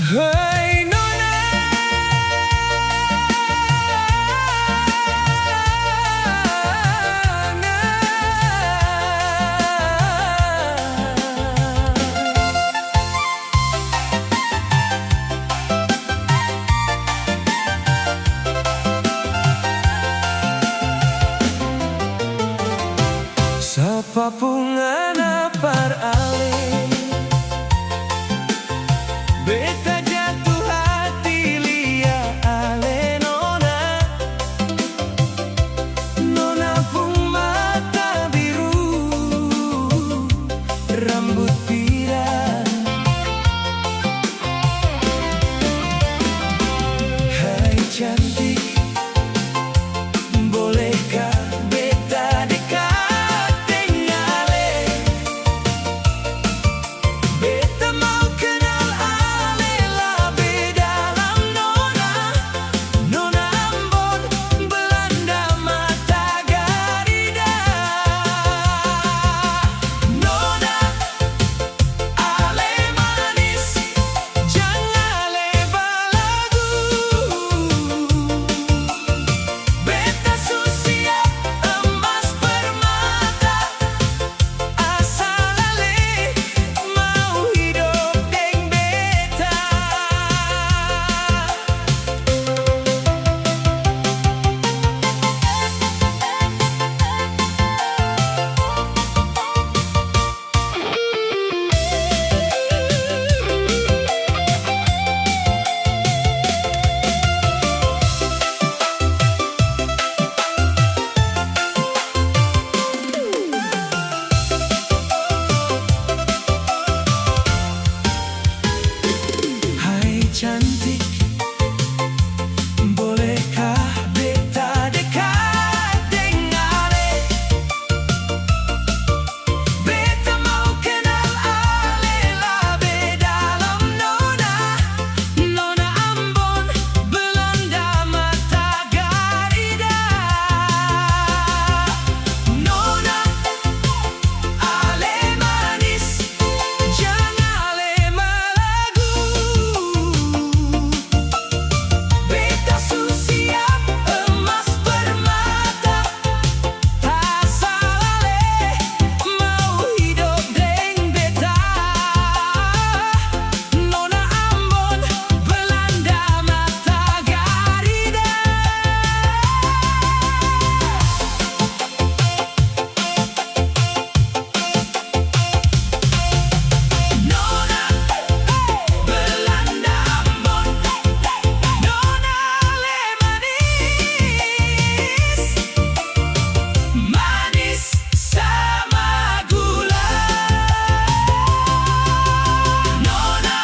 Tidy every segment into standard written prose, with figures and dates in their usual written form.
Hei Nona, sapa pungana par ale beta jatuh hati lia ale Nona. Nona pung mata biru, rambut pirang. Hai cantik, bolehkah beta dekat dengan ale? Beta mau kenal ale lebih dalam Nona. Nona Ambon, Belanda mata Garida. Nona, ale manis, jangan ale balagu. Beta susiap emas permata, asal ale mau hidup deng beta. Hai cantik, bolehkah beta dekat dengan ale? Beta mau kenal ale lebih dalam Nona. Nona Ambon, Belanda mata Garida. Nona, ale manis, jangan ale melagu. Beta susiap emas permata, asal ale mau hidup deng beta. Nona Ambon, Belanda mata Garida. Nona, Belanda Ambon, Nona ale manis, manis sama gula. Nona,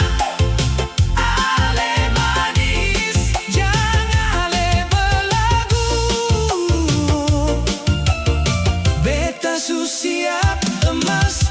ale manis, jangan ale belagu. Beta susiap emas